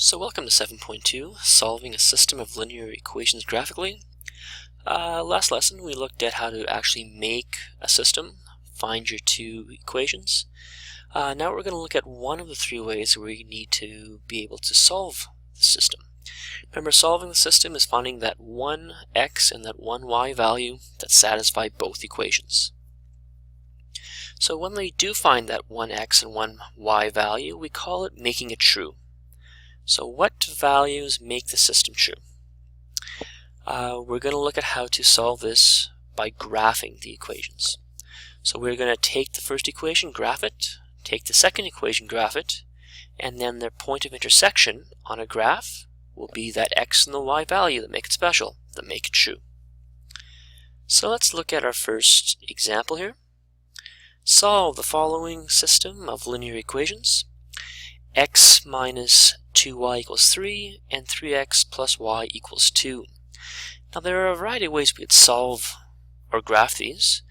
So welcome to 7.2, solving a system of linear equations graphically. Last lesson we looked at how to actually make a system, find your two equations. Now we're going to look at one of the three ways where we need to be able to solve the system. Remember, solving the system is finding that one x and that one y value that satisfy both equations. So when we do find that one x and one y value, we call it making it true. So what values make the system true? We're going to look at how to solve this by graphing the equations. So we're going to take the first equation, graph it, take the second equation, graph it, and then their point of intersection on a graph will be that x and the y value that make it special, that make it true. So let's look at our first example here. Solve the following system of linear equations. X minus 2y equals 3 and 3x plus y equals 2. Now there are a variety of ways we could solve or graph these.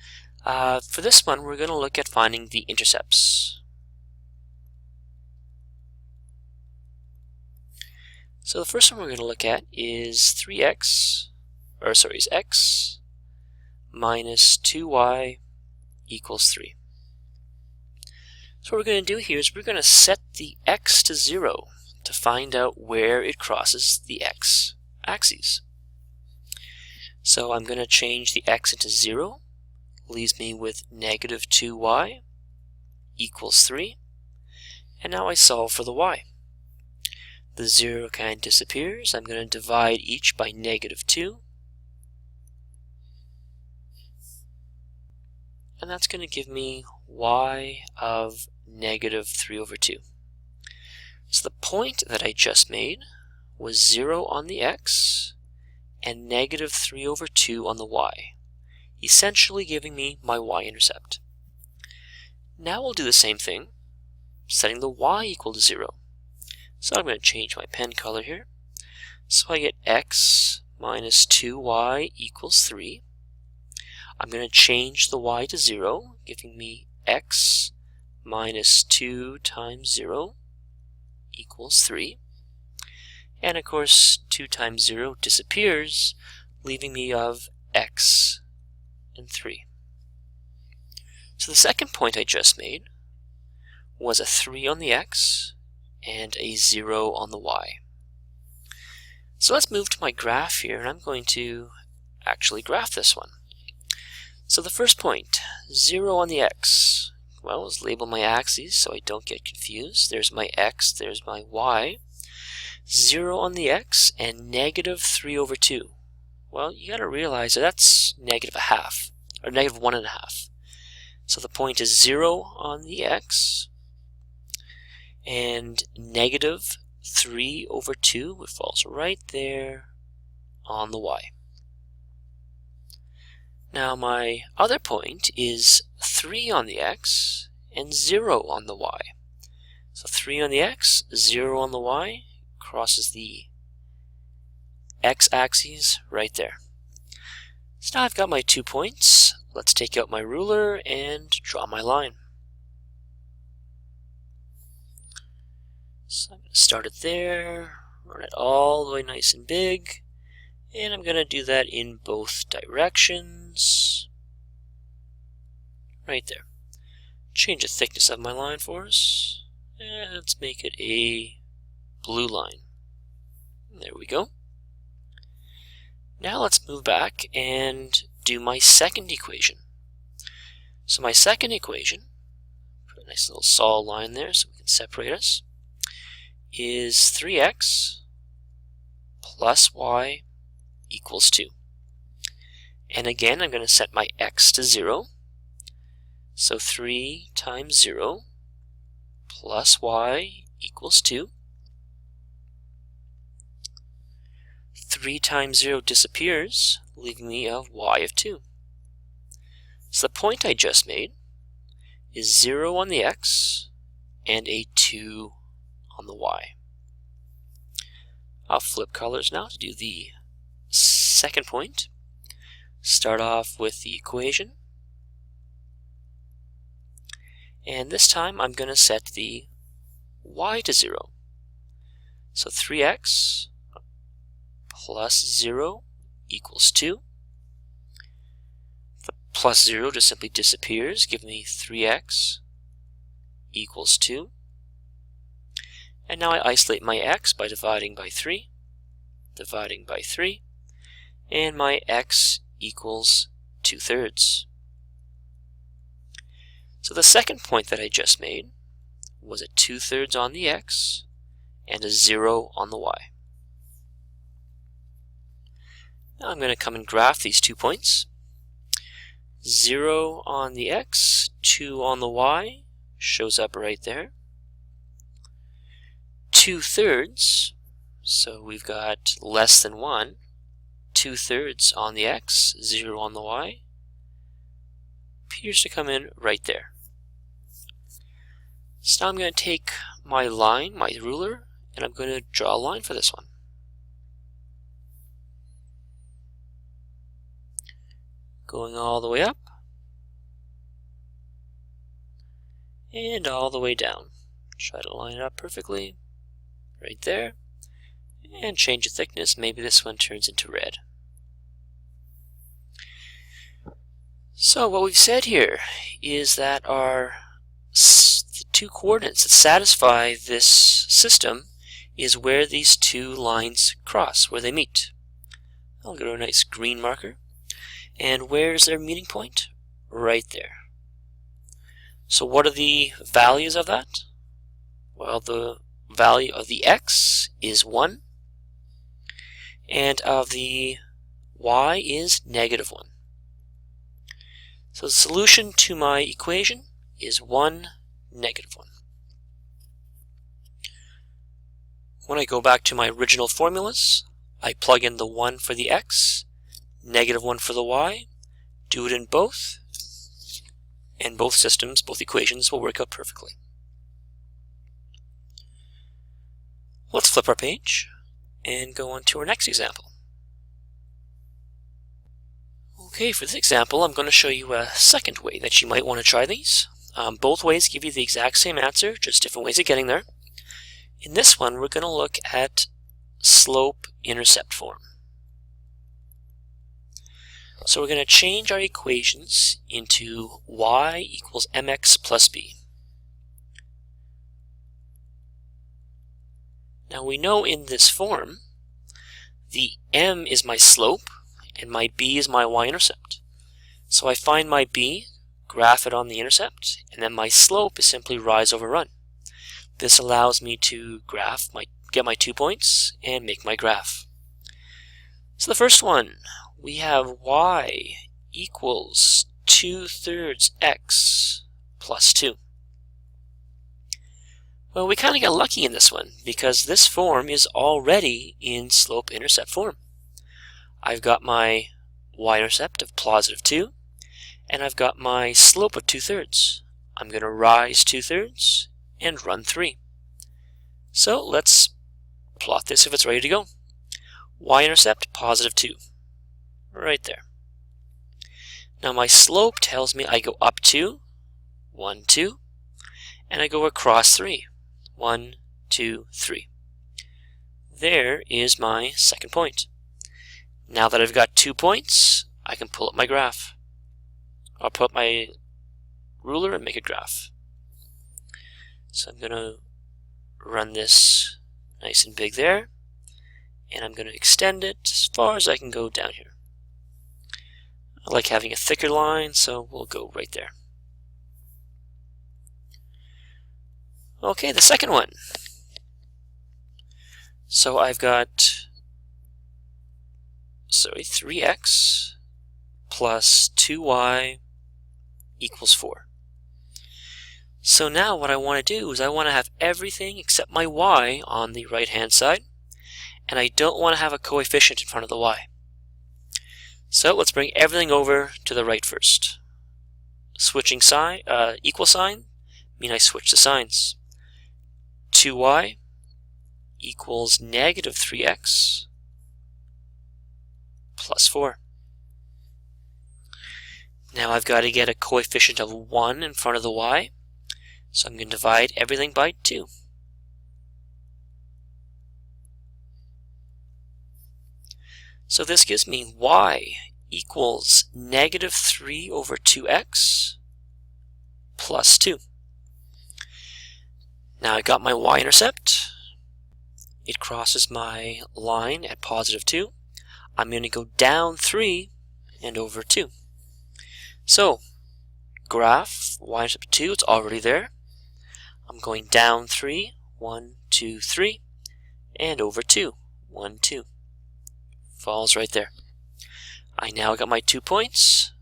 For this one we're going to look at finding the intercepts. So the first one we're going to look at is x minus 2y equals 3. So what we're going to do here is we're going to set the x to 0 to find out where it crosses the x axes. So I'm going to change the x into 0, leaves me with negative 2y equals 3, and now I solve for the y. The 0 kind of disappears. I'm going to divide each by negative 2, and that's going to give me y of negative 3 over 2. So the point that I just made was 0 on the x and negative 3 over 2 on the y, essentially giving me my y-intercept. Now we'll do the same thing, setting the y equal to 0. So I'm going to change my pen color here. So I get x minus 2y equals 3. I'm going to change the y to 0, giving me x minus 2 times 0 equals 3. And of course 2 times 0 disappears, leaving me of x and 3. So the second point I just made was a 3 on the x and a 0 on the y. So let's move to my graph here, and I'm going to actually graph this one. So the first point, 0 on the x. Well, let's label my axes so I don't get confused. There's my x, there's my y. 0 on the x and negative 3 over 2. Well, you got to realize that that's negative a half, or negative 1.5. So the point is 0 on the x and negative 3 over 2, which falls right there on the y. Now my other point is 3 on the x and 0 on the y. So 3 on the x, 0 on the y, crosses the x-axis right there. So now I've got my 2 points. Let's take out my ruler and draw my line. So I'm going to start it there, run it all the way nice and big, and I'm going to do that in both directions. Right there. Change the thickness of my line for us, and let's make it a blue line. There we go. Now let's move back and do my second equation. So my second equation, put a nice little solid line there so we can separate us, is 3x plus y equals 2. And again, I'm going to set my x to 0. So 3 times 0 plus y equals 2. 3 times 0 disappears, leaving me of y of 2. So the point I just made is 0 on the x and a 2 on the y. I'll flip colors now to do the second point. Start off with the equation, and this time I'm going to set the y to 0. So 3x plus 0 equals 2. The plus 0 just simply disappears, giving me 3x equals 2. And now I isolate my x by dividing by 3, and my x equals 2/3. So the second point that I just made was a 2/3 on the x and a 0 on the y. Now I'm going to come and graph these 2 points. 0 on the x, 2 on the y, shows up right there. 2/3, so we've got less than 1. 2/3 on the x, 0 on the y, appears to come in right there. So now I'm going to take my line, my ruler, and I'm going to draw a line for this one. Going all the way up and all the way down. Try to line it up perfectly right there, and change the thickness. Maybe this one turns into red. So what we've said here is that the 2 coordinates that satisfy this system is where these 2 lines cross, where they meet. I'll go to a nice green marker. And where's their meeting point? Right there. So what are the values of that? Well, the value of the x is 1, and of the y is -1. So the solution to my equation is 1, -1. When I go back to my original formulas, I plug in the 1 for the x, -1 for the y, do it in both, and both systems, both equations will work out perfectly. Let's flip our page and go on to our next example. Okay, for this example, I'm going to show you a second way that you might want to try these. Both ways give you the exact same answer, just different ways of getting there. In this one, we're going to look at slope-intercept form. So we're going to change our equations into y equals mx plus b. Now we know in this form, the m is my slope, and my b is my y-intercept. So I find my b, graph it on the intercept, and then my slope is simply rise over run. This allows me to get my 2 points and make my graph. So the first one, we have y equals 2/3 x plus 2. Well, we kind of got lucky in this one because this form is already in slope-intercept form. I've got my y-intercept of +2, and I've got my slope of 2/3. I'm going to rise 2/3 and run 3. So let's plot this if it's ready to go. Y-intercept +2, right there. Now my slope tells me I go up 2, 1, 2, and I go across 3, 1, 2, 3. There is my second point. Now that I've got 2 points, I can pull up my graph. I'll put my ruler and make a graph. So I'm going to run this nice and big there, and I'm going to extend it as far as I can go down here. I like having a thicker line, so we'll go right there. Okay, the second one. So I've got 3x plus 2y equals 4. So now what I want to do is I want to have everything except my y on the right hand side, and I don't want to have a coefficient in front of the y. So let's bring everything over to the right first. Switching sign, equal sign, mean I switch the signs. 2y equals -3x plus 4. Now I've got to get a coefficient of 1 in front of the y, so I'm going to divide everything by 2. So this gives me y equals negative 3 over 2x plus 2. Now I got my y-intercept. It crosses my line at positive 2. I'm going to go down 3 and over 2. So, graph y-intercept 2, it's already there. I'm going down 3, 1, 2, 3, and over 2, 1, 2. Falls right there. I now got my 2 points.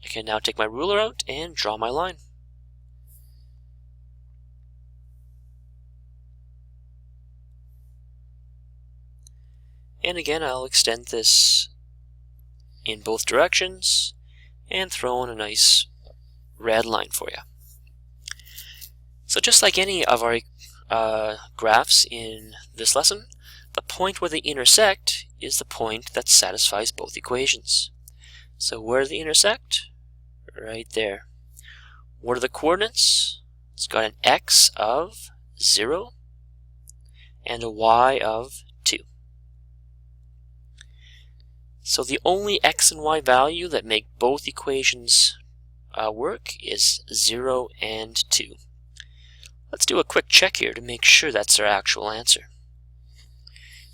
I can now take my ruler out and draw my line. And again, I'll extend this in both directions and throw in a nice red line for you. So just like any of our graphs in this lesson, the point where they intersect is the point that satisfies both equations. So where do they intersect? Right there. What are the coordinates? It's got an x of 0 and a y of 2. So the only x and y value that make both equations work is 0 and 2. Let's do a quick check here to make sure that's our actual answer.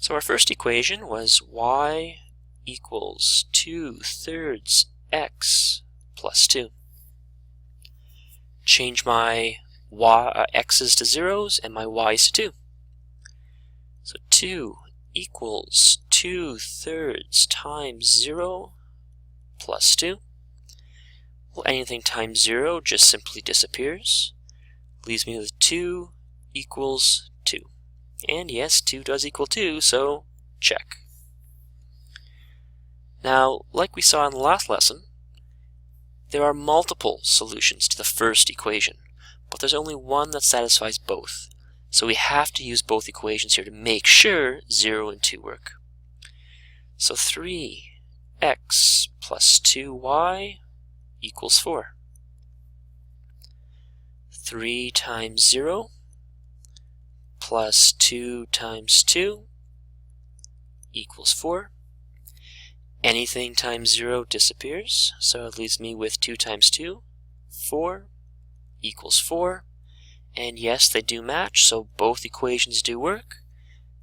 So our first equation was y equals 2/3 x plus 2. Change my x's to zeros and my y's to 2. So 2 equals 2/3 times 0 plus 2. Well, anything times 0 just simply disappears. Leaves me with 2 equals 2. And yes, 2 does equal 2, so check. Now, like we saw in the last lesson, there are multiple solutions to the first equation, but there's only one that satisfies both. So we have to use both equations here to make sure 0 and 2 work. So 3x plus 2y equals 4. 3 times 0 plus 2 times 2 equals 4. Anything times 0 disappears, so it leaves me with 2 times 2, 4 equals 4. And yes, they do match, so both equations do work.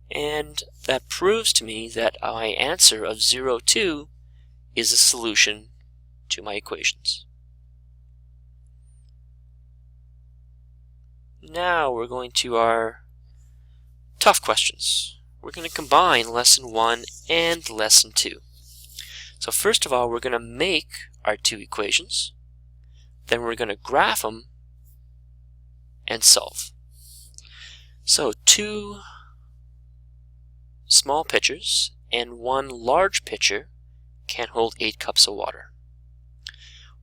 And that proves to me that my answer of 0, 2 is a solution to my equations. Now we're going to our tough questions. We're going to combine lesson 1 and lesson 2. So first of all, we're going to make our two equations. Then we're going to graph them and solve. So 2 small pitchers and 1 large pitcher can hold 8 cups of water.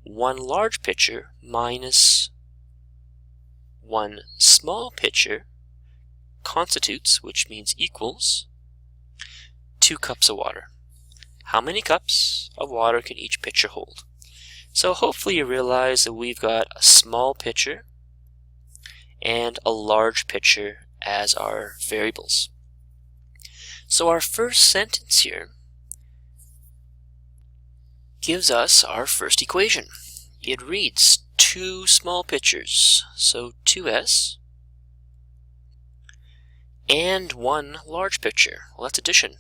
1 large pitcher minus 1 small pitcher constitutes, which means equals, 2 cups of water. How many cups of water can each pitcher hold? So hopefully you realize that we've got a small pitcher and a large pitcher as our variables. So our first sentence here gives us our first equation. It reads 2 small pitchers, so 2s, and 1 large pitcher, well that's addition,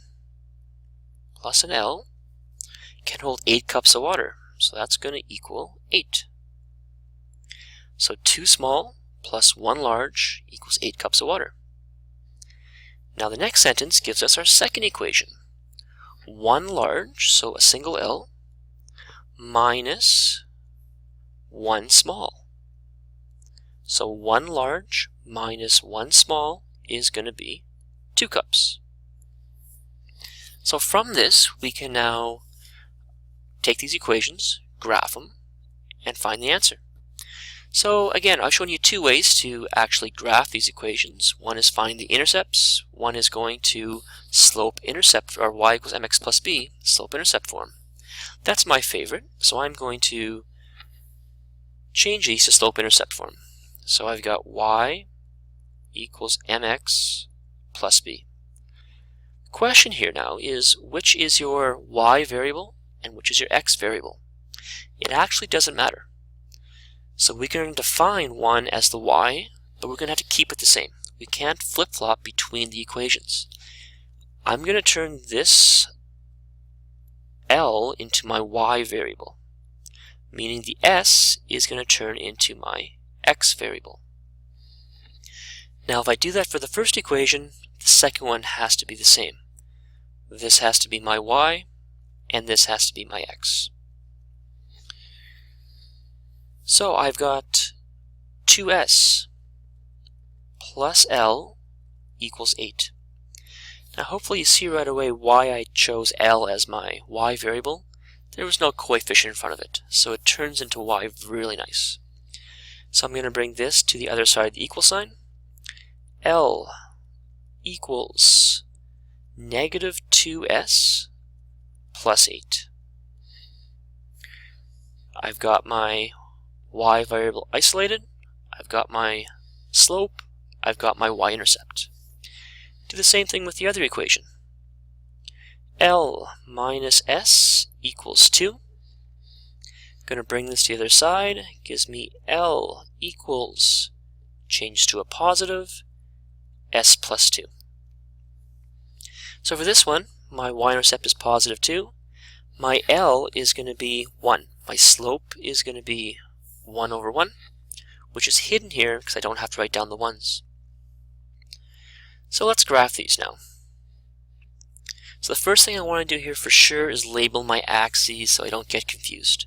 plus an L, can hold 8 cups of water, so that's going to equal 8. So 2 small plus 1 large equals 8 cups of water. Now the next sentence gives us our second equation. 1 large, so a single L, minus 1 small. So 1 large minus 1 small is going to be 2 cups. So from this, we can now take these equations, graph them, and find the answer. So again, I've shown you 2 ways to actually graph these equations. One is find the intercepts. One is going to slope-intercept, or y equals mx plus b, slope-intercept form. That's my favorite, so I'm going to change these to slope-intercept form. So I've got y equals mx plus b. Question here now is, which is your y variable and which is your x variable? It actually doesn't matter. So we can define one as the y, but we're going to have to keep it the same. We can't flip-flop between the equations. I'm going to turn this L into my y variable, meaning the S is going to turn into my x variable. Now if I do that for the first equation, the second one has to be the same. This has to be my y, and this has to be my x. So I've got 2s plus L equals 8. Now hopefully you see right away why I chose L as my y variable. There was no coefficient in front of it, so it turns into y really nice. So I'm going to bring this to the other side of the equal sign. L equals negative 2s plus 8. I've got my y variable isolated, I've got my slope, I've got my y-intercept. Do the same thing with the other equation. L minus s equals 2. Going to bring this to the other side, gives me L equals, change to a positive, s plus 2. So for this one, my y-intercept is positive 2. My L is going to be 1. My slope is going to be 1 over 1, which is hidden here because I don't have to write down the 1's. So let's graph these now. So the first thing I want to do here for sure is label my axes so I don't get confused.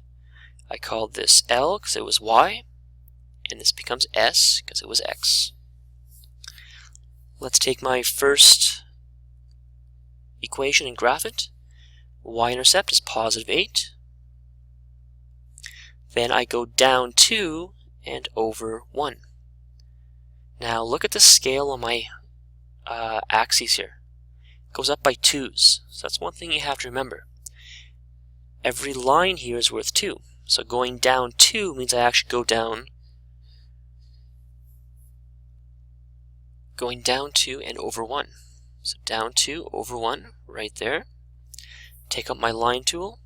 I called this L because it was y, and this becomes S because it was x. Let's take my first equation and graph it. Y-intercept is positive 8. Then I go down 2 and over 1. Now look at the scale on my axes here. It goes up by 2's. So that's one thing you have to remember. Every line here is worth 2. So going down 2 means I actually go down 2 and over 1. So down 2 over 1 right there. Take up my line tool.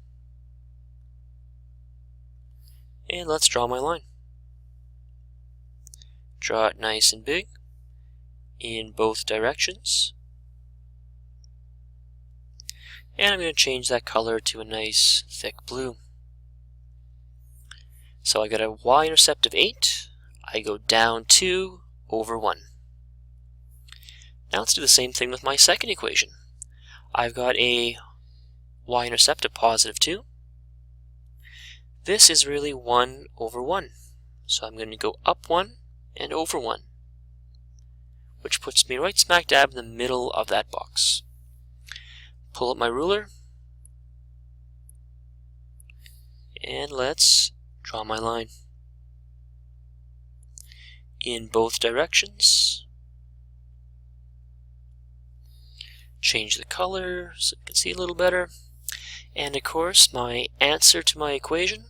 And let's draw my line. Draw it nice and big in both directions. And I'm going to change that color to a nice thick blue. So I got a y-intercept of 8. I go down 2 over 1. Now let's do the same thing with my second equation. I've got a y-intercept of positive 2. This is really 1 over 1. So I'm going to go up 1 and over 1, which puts me right smack dab in the middle of that box. Pull up my ruler, and let's draw my line in both directions. Change the color so you can see a little better. And of course, my answer to my equation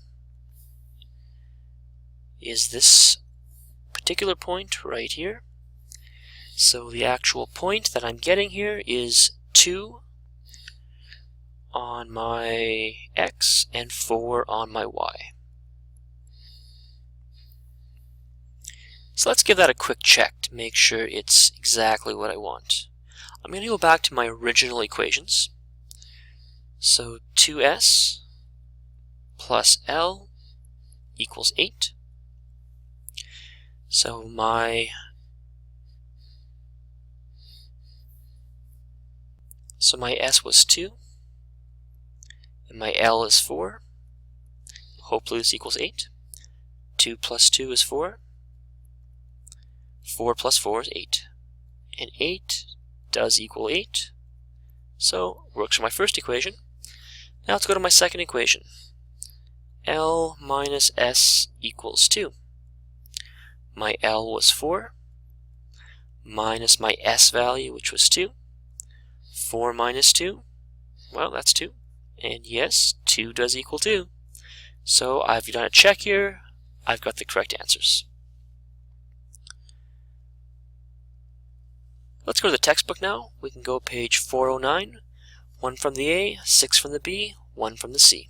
is this particular point right here. So the actual point that I'm getting here is 2 on my x and 4 on my y. So let's give that a quick check to make sure it's exactly what I want. I'm going to go back to my original equations. So 2s plus L equals 8. So my S was 2, and my L is 4. Hopefully this equals 8. 2 plus 2 is 4. 4 plus 4 is 8. And 8 does equal 8. So works for my first equation. Now let's go to my second equation. L minus S equals 2. My L was 4, minus my S value, which was 2. 4 minus 2, well, that's 2. And yes, 2 does equal 2. So I've done a check here. I've got the correct answers. Let's go to the textbook now. We can go page 409. 1 from the A, 6 from the B, 1 from the C.